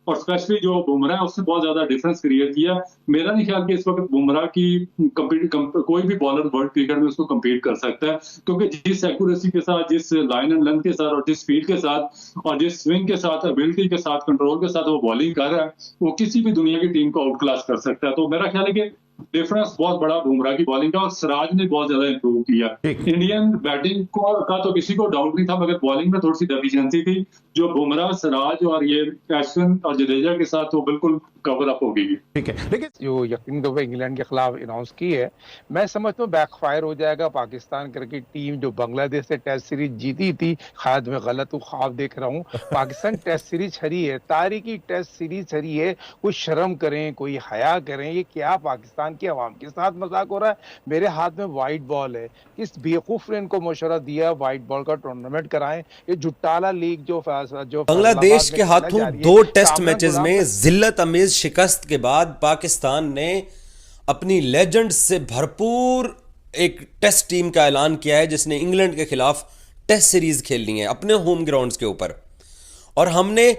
और स्पेशली जो बुमराह है उसने बहुत ज्यादा डिफरेंस क्रिएट किया। मेरा नहीं ख्याल कि इस वक्त बुमराह की कोई भी बॉलर वर्ल्ड क्रिकेट में उसको कम्पीट कर सकता है, क्योंकि जिस एक्यूरेसी के साथ, जिस लाइन एंड लेंथ के साथ और जिस स्पीड के साथ और जिस स्विंग के साथ, एबिलिटी के साथ, कंट्रोल के साथ वो बॉलिंग कर रहा है, वो किसी भी दुनिया की टीम को आउट क्लास कर सकता है। तो मेरा ख्याल है कि डिफरेंस बहुत बड़ा बुमराह की बॉलिंग का, और सिराज ने बहुत ज्यादा इंप्रूव किया। इंडियन बैटिंग का तो किसी को डाउट नहीं था, मगर बॉलिंग में थोड़ी सी डेफिशिएंसी थी जो बुमराह, सिराज और ये अश्विन और जडेजा के साथ वो बिल्कुल कवर अप हो गई। ठीक है, लेकिन जो यकीन दफे इंग्लैंड के खिलाफ अनाउंस की है, मैं समझता हूँ बैकफायर हो जाएगा। पाकिस्तान क्रिकेट टीम जो बांग्लादेश से टेस्ट सीरीज जीती थी, शायद मैं गलत हूँ, ख्वाब देख रहा हूँ, पाकिस्तान टेस्ट सीरीज हरी है, तारीखी टेस्ट सीरीज हरी है। कोई शर्म करें, कोई हया करें, ये क्या पाकिस्तान की आवाम के साथ मजाक हो रहा है? मेरे हाथ में व्हाइट बॉल है, किस बेवकूफ ने इनको मशवरा दिया व्हाइट बॉल का टूर्नामेंट कराएं? ये जुट्टाला लीग जो बांग्लादेश के हाथों 2 टेस्ट मैचेस में जिल्लत अमेज शिकस्त के बाद पाकिस्तान ने अपनी लेजेंड से भरपूर एक टेस्ट टीम का ऐलान किया है, जिसने इंग्लैंड के खिलाफ टेस्ट सीरीज खेलनी है अपने होम ग्राउंड्स के ऊपर। और हमने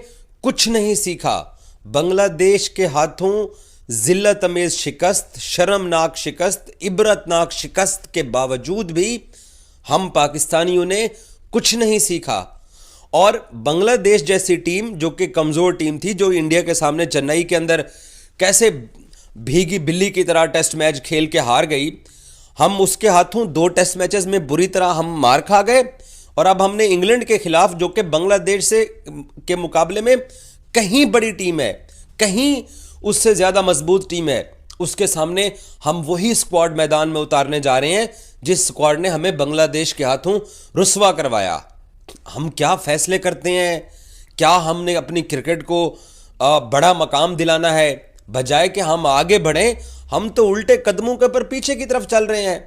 कुछ नहीं सीखा। बांग्लादेश के हाथों जिल्लत अमेज शिकस्त, शर्मनाक शिकस्त, इबरतनाक शिकस्त के बावजूद भी हम पाकिस्तानियों ने कुछ नहीं सीखा। और बांग्लादेश जैसी टीम जो कि कमज़ोर टीम थी, जो इंडिया के सामने चेन्नई के अंदर कैसे भीगी बिल्ली की तरह टेस्ट मैच खेल के हार गई, हम उसके हाथों 2 टेस्ट मैचेस में बुरी तरह हम मार खा गए। और अब हमने इंग्लैंड के खिलाफ, जो कि बांग्लादेश से के मुकाबले में कहीं बड़ी टीम है, कहीं उससे ज़्यादा मजबूत टीम है, उसके सामने हम वही स्क्वाड मैदान में उतारने जा रहे हैं जिस स्क्वाड ने हमें बांग्लादेश के हाथों रुस्वा करवाया। हम क्या फैसले करते हैं? क्या हमने अपनी क्रिकेट को बड़ा मकाम दिलाना है? बजाय कि हम आगे बढ़ें, हम तो उल्टे कदमों के ऊपर पीछे की तरफ चल रहे हैं।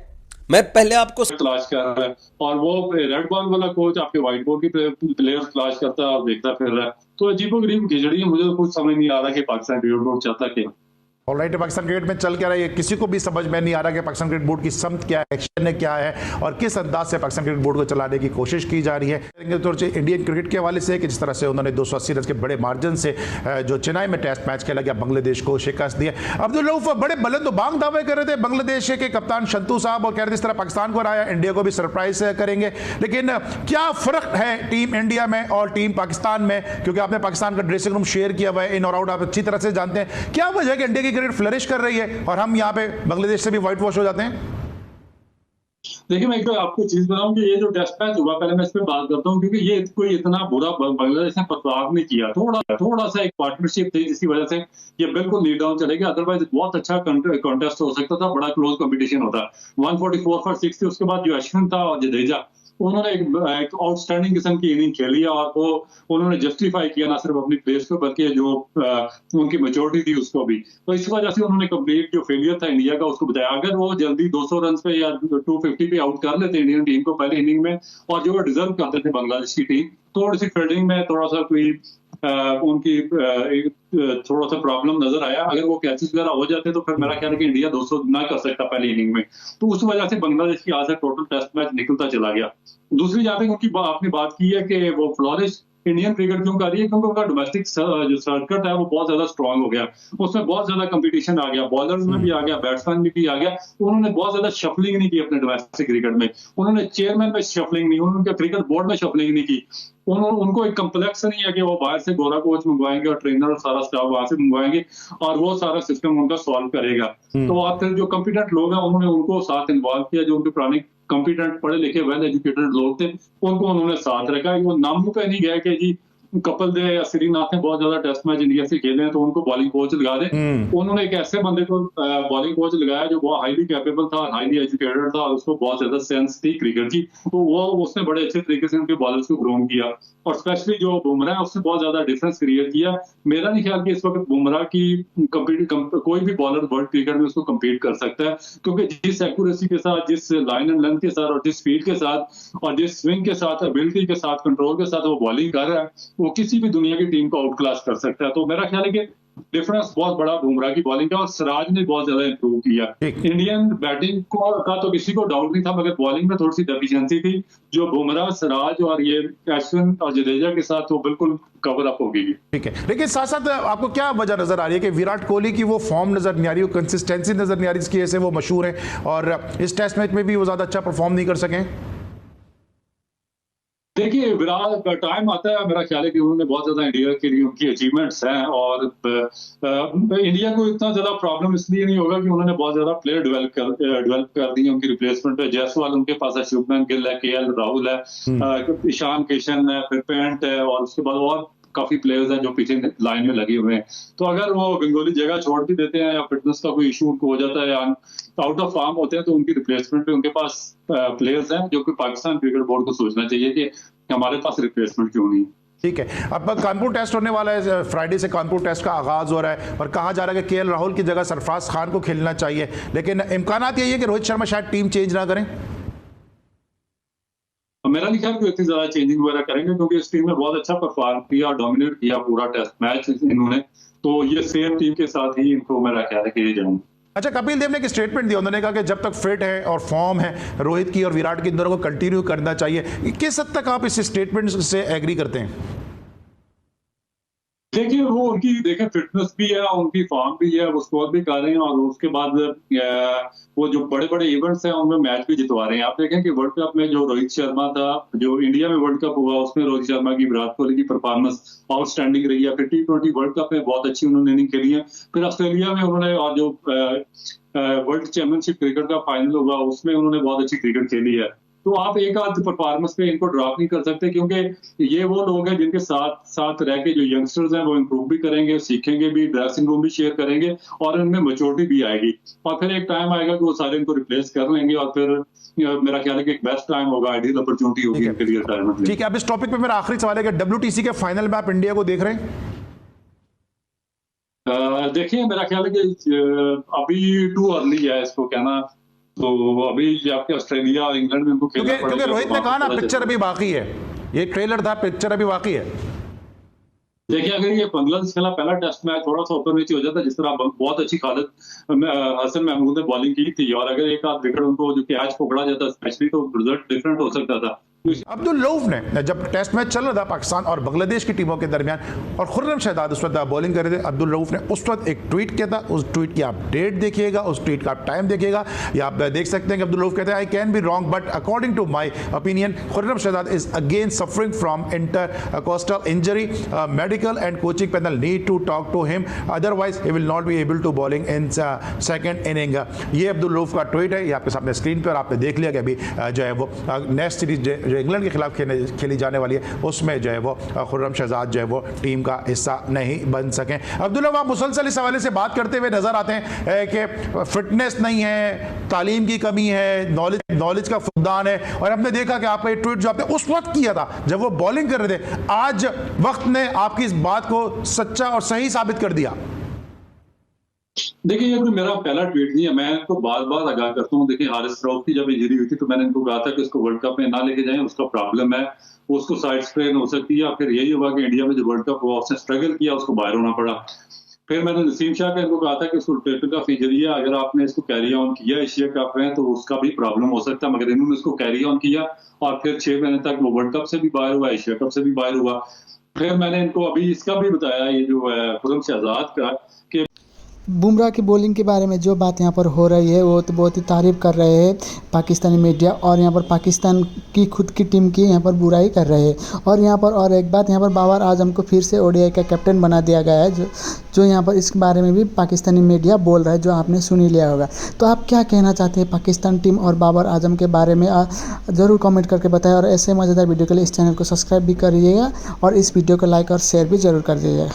मैं पहले आपको तलाश कर रहा है, और वो रेड बॉल वाला कोच आपके व्हाइट बॉल की प्लेयर तलाश करता है और देखता फिर रहा है। तो अजीबोगरीब खिचड़ी है, मुझे तो कुछ समझ नहीं आ रहा कि पाकिस्तान क्रिकेट बोर्ड चाहता क्या। ऑलराइट, पाकिस्तान क्रिकेट में चल क्या रहा है किसी को भी समझ में नहीं आ रहा कि पाकिस्तान क्रिकेट बोर्ड की समत क्या है, एक्शन है क्या है, और किस अंदाज से पाकिस्तान क्रिकेट बोर्ड को चलाने की कोशिश की जा रही है। इंडियन क्रिकेट के हवाले से कि जिस तरह से उन्होंने 280 रन के बड़े मार्जिन से जो चेन्नई में टेस्ट मैच खेला गया, बांग्लादेश को शिकस्त दी है। अब्दुल रऊफ बड़े बुलंद बांग दावे कर रहे थे बांग्लादेश के कप्तान शंतु साहब, और कह रहे थे इस तरह पाकिस्तान को हराया, इंडिया को भी सरप्राइज करेंगे। लेकिन क्या फर्क है टीम इंडिया में और टीम पाकिस्तान में? क्योंकि आपने पाकिस्तान का ड्रेसिंग रूम शेयर किया हुआ है, इन और आउट आप अच्छी तरह से जानते हैं। क्या वजह है कि इंडिया की क्रिकेट फ्लरिश कर रही है और हम यहां पे बांग्लादेश से भी व्हाइट वॉश हो जाते हैं? देखिए, मैं एक तो आपको चीज बताऊं कि ये जो टेस्ट मैच हुआ, पहले मैं इस पे बात करता हूं, क्योंकि ये कोई इतना बुरा बांग्लादेश ने बर्ताव नहीं किया। थोड़ा सा एक पार्टनरशिप थी जिसकी वजह से ये बिल्कुल नीड डाउन चले गया। अदरवाइज बहुत अच्छा कॉन्टेस्ट हो सकता था, बड़ा क्लोज कंपटीशन होता। 144 फॉर 60 उसके बाद जो अश्विन था और जडेजा, उन्होंने एक आउटस्टैंडिंग किस्म की इनिंग खेली, और वो उन्होंने जस्टिफाई किया ना सिर्फ अपनी प्लेस को, बल्कि जो उनकी मेजोरिटी थी उसको भी। तो इस वजह से उन्होंने कंप्लीट जो फेलियर था इंडिया का उसको बताया। अगर वो जल्दी 200 रन पे या 250 पे आउट कर लेते इंडियन टीम को पहले इनिंग में, और जो डिजर्व करते थे बांग्लादेश की टीम, थोड़ी सी फील्डिंग में थोड़ा सा कोई उनकी थोड़ा सा प्रॉब्लम नजर आया। अगर वो कैचेस वगैरह हो जाते तो फिर मेरा ख्याल है कि इंडिया 200 ना कर सकता पहली इनिंग में। तो उस वजह से बांग्लादेश की आज टोटल टेस्ट मैच निकलता चला गया। दूसरी जहाँ पे उनकी आपने बात की है कि वो फ्लोरिश इंडियन क्रिकेट क्यों कर रही है, क्योंकि उनका डोमेस्टिक जो सर्किट है वो बहुत ज्यादा स्ट्रांग हो गया, उसमें बहुत ज्यादा कंपटीशन आ गया, बॉलर्स में भी आ गया, बैट्समैन में भी आ गया। उन्होंने बहुत ज्यादा शफलिंग नहीं की अपने डोमेस्टिक क्रिकेट में, उन्होंने चेयरमैन में शफलिंग नहीं, उन्होंने क्रिकेट बोर्ड में शफलिंग नहीं की। उनको एक कम्प्लेक्स नहीं है कि वो बाहर से गोरा कोच मंगवाएंगे और ट्रेनर और सारा स्टाफ वहां से मंगवाएंगे और वो सारा सिस्टम उनका सॉल्व करेगा। तो आप फिर जो कॉम्पिटेंट लोग हैं उन्होंने उनको साथ इन्वॉल्व किया, जो उनके पुराने कॉम्पिटेंट पढ़े लिखे वेल एजुकेटेड लोग थे उनको उन्होंने साथ रखा। वो नामों पे नहीं गया कि जी कपिल देव या श्रीनाथ ने बहुत ज्यादा टेस्ट मैच इंडिया से खेले हैं तो उनको बॉलिंग कोच लगा दे। उन्होंने एक ऐसे बंदे को बॉलिंग कोच लगाया जो बहुत हाईली कैपेबल था, हाईली एजुकेटेड था, और उसको बहुत ज्यादा सेंस थी क्रिकेट की। तो वो उसने बड़े अच्छे तरीके से उनके बॉलर्स को ग्रूम किया, और स्पेशली जो बुमराह है उसने बहुत ज्यादा डिफरेंस क्रिएट किया। मेरा नहीं ख्याल कि इस वक्त बुमराह की कोई भी बॉलर वर्ल्ड क्रिकेट में उसको कम्पीट कर सकता है, क्योंकि जिस एक्यूरेसी के साथ, जिस लाइन एंड लेंथ के साथ और जिस स्पीड के साथ और जिस स्विंग के साथ, एबिलिटी के साथ, कंट्रोल के साथ वो बॉलिंग कर रहा है, वो किसी भी दुनिया की टीम को आउट क्लास कर सकता है। तो मेरा ख्याल है कि डिफरेंस बहुत बड़ा बुमराह की बॉलिंग का, और सिराज ने बहुत ज्यादा इंप्रूव किया। इंडियन बैटिंग का तो किसी को डाउट नहीं था, मगर बॉलिंग में थोड़ी सी डेफिशिएंसी थी जो बुमराह, सिराज और ये अश्विन और जडेजा के साथ वो बिल्कुल कवर अप हो गई। ठीक है, लेकिन साथ साथ आपको क्या वजह नजर आ रही है कि विराट कोहली की वो फॉर्म नजर नहीं आ रही, वो कंसिस्टेंसी नजर नहीं आ रही जिसकी वजह से वो मशहूर है और इस टेस्ट मैच में भी वो ज्यादा अच्छा परफॉर्म नहीं कर सके? देखिए, विराट टाइम आता है, मेरा ख्याल है कि उन्होंने बहुत ज्यादा इंडिया के लिए उनकी अचीवमेंट्स हैं, और इंडिया को इतना ज्यादा प्रॉब्लम इसलिए नहीं होगा कि उन्होंने बहुत ज्यादा प्लेयर डेवलप कर दिए उनकी रिप्लेसमेंट पे। जायसवाल उनके पास है, शुभमन गिल है, केएल राहुल है, ईशान किशन है, फिर पेंट है, और उसके बाद और काफी प्लेयर्स हैं जो पीछे लाइन में लगे हुए हैं। तो अगर वो गंगोली जगह छोड़ भी देते हैं या फिटनेस का कोई इशू उनको हो जाता है या आउट ऑफ फॉर्म होते हैं, तो उनकी रिप्लेसमेंट पे उनके पास प्लेयर्स हैं, जो कि पाकिस्तान क्रिकेट बोर्ड को सोचना चाहिए कि हमारे पास रिप्लेसमेंट क्यों नहीं। ठीक है, अब कानपुर टेस्ट होने वाला है, फ्राइडे से कानपुर टेस्ट का आगाज हो रहा है और कहा जा रहा है कि केएल राहुल की जगह सरफराज खान को खेलना चाहिए, लेकिन इम्कानात यही है कि रोहित शर्मा शायद टीम चेंज ना करें। मेरा नहीं ख्याल कि इतनी ज्यादा चेंजिंग वगैरह करेंगे, क्योंकि इस टीम में बहुत अच्छा परफॉर्म किया, डोमिनेट किया पूरा टेस्ट मैच इन्होंने, तो ये सेम टीम के साथ ही इनको मेरा ख्याल है कि ये जाएंगे। अच्छा, कपिल देव ने एक स्टेटमेंट दिया, उन्होंने कहा कि जब तक फिट है और फॉर्म है रोहित की और विराट की, इन दोनों को कंटिन्यू करना चाहिए। किस हद तक आप इस स्टेटमेंट से एग्री करते हैं? देखिए, वो उनकी फिटनेस भी है, उनकी फॉर्म भी है, वो स्कोर भी कर रहे हैं, और उसके बाद वो जो बड़े बड़े इवेंट्स हैं उनमें मैच भी जितवा रहे हैं। आप देखें कि वर्ल्ड कप में जो रोहित शर्मा था, जो इंडिया में वर्ल्ड कप हुआ उसमें रोहित शर्मा की, विराट कोहली की परफॉर्मेंस आउटस्टैंडिंग रही है। फिर T20 वर्ल्ड कप में बहुत अच्छी उन्होंने इनिंग खेली है। फिर ऑस्ट्रेलिया में उन्होंने, और जो वर्ल्ड चैंपियनशिप क्रिकेट का फाइनल हुआ उसमें उन्होंने बहुत अच्छी क्रिकेट खेली है। तो आप एक आध परफॉर्मेंस पे इनको ड्रॉप नहीं कर सकते, क्योंकि ये वो लोग हैं जिनके साथ साथ रह के जो यंगस्टर्स हैं वो इंप्रूव भी करेंगे, सीखेंगे भी, ड्रेसिंग रूम भी शेयर करेंगे, और इनमें मैच्योरिटी भी आएगी, और फिर एक टाइम आएगा कि वो सारे इनको रिप्लेस कर लेंगे, और फिर मेरा ख्याल है कि एक बेस्ट टाइम होगा, आइडियल अपॉर्चुनिटी होगी इनके लिए रिटायरमेंट। ठीक है, अब इस टॉपिक पे मेरा आखिरी सवाल है कि WTC के फाइनल में आप इंडिया को देख रहे हैं? देखिए, मेरा ख्याल है कि अभी टू अर्ली है इसको कहना, तो अभी आपके ऑस्ट्रेलिया और इंग्लैंड में उनको खेलना पड़ेगा। क्योंकि रोहित ने कहा ना पिक्चर अभी बाकी है, ये ट्रेलर था, पिक्चर अभी बाकी है। देखिए, अगर ये बांग्लादेश खेला पहला टेस्ट मैच थोड़ा सा ऊपर नीचे हो जाता, जिस तरह बहुत अच्छी हसन महमूद ने बॉलिंग की थी, और अगर एक आध विकेट उनको जो कैच पकड़ा जाता स्पेशली, तो रिजल्ट डिफरेंट हो सकता था। अब्दुल रऊफ ने, जब टेस्ट मैच चल रहा था पाकिस्तान और बांग्लादेश की टीमों के दरमियान और खुर्रम शहजाद उस वक्त बॉलिंग कर रहे थे, अब्दुल रऊफ ने उस वक्त एक ट्वीट किया था। उस ट्वीट की आप डेट देखिएगा, उस ट्वीट का आप टाइम देखिएगा, या आप देख सकते हैं कि अब्दुल रऊफ कहते हैं, I can be wrong but according to my opinion Khurram Shahzad is again suffering from intercostal injury, medical and coaching panel need to talk to him, otherwise he will not be able to bowling in second inning. ये अब्दुल रऊफ का tweet है, ये आपके सामने screen पर आपने देख लिया कि अभी जो है वो नेक्स्ट सीरीज जो इंग्लैंड के खिलाफ खेली जाने वाली है उसमें जो है वो खुर्रम शहजाद जो है वो टीम का हिस्सा नहीं बन सके। अब्दुल्ला, आप मुसलसल इस हवाले से बात करते हुए नजर आते हैं कि फिटनेस नहीं है, तालीम की कमी है, नॉलेज का फुकदान है, और हमने देखा कि आपका ये ट्वीट जो आपने उस वक्त किया था जब वो बॉलिंग कर रहे थे, आज वक्त ने आपकी इस बात को सच्चा और सही साबित कर दिया। देखिए, ये कोई मेरा पहला ट्वीट नहीं है, मैं इनको बार बार आगाह करता हूँ। देखिए, हारिस रऊफ की जब इंजरी हुई थी तो मैंने इनको कहा था कि उसको वर्ल्ड कप में ना लेके जाएं, उसका प्रॉब्लम है, उसको साइड स्ट्रेन हो सकती है। फिर यही हुआ कि इंडिया में जो वर्ल्ड कप हुआ उसने स्ट्रगल किया, उसको बाहर होना पड़ा। फिर मैंने नसीम शाह का इनको कहा था कि उसको रोटेटर कफ इंजरी है, अगर आपने इसको कैरी ऑन किया एशिया कप में तो उसका भी प्रॉब्लम हो सकता है, मगर इन्होंने इसको कैरी ऑन किया और फिर 6 महीने तक वो वर्ल्ड कप से भी बाहर हुआ, एशिया कप से भी बाहर हुआ। फिर मैंने इनको अभी इसका भी बताया, ये जो है खुर्रम शहजाद का, कि बुमराह की बॉलिंग के बारे में जो बात यहाँ पर हो रही है वो तो बहुत ही तारीफ कर रहे हैं पाकिस्तानी मीडिया, और यहाँ पर पाकिस्तान की खुद की टीम की यहाँ पर बुराई कर रहे हैं। और यहाँ पर और एक बात, यहाँ पर बाबर आजम को फिर से ODI का कैप्टन बना दिया गया है, जो यहाँ पर इस बारे में भी पाकिस्तानी मीडिया बोल रहा है, जो आपने सुन ही लिया होगा। तो आप क्या कहना चाहते हैं पाकिस्तान टीम और बाबर आजम के बारे में, ज़रूर कमेंट करके बताएं, और ऐसे मज़ेदार वीडियो के लिए इस चैनल को सब्सक्राइब भी करिएगा और इस वीडियो को लाइक और शेयर भी ज़रूर कर दीजिएगा।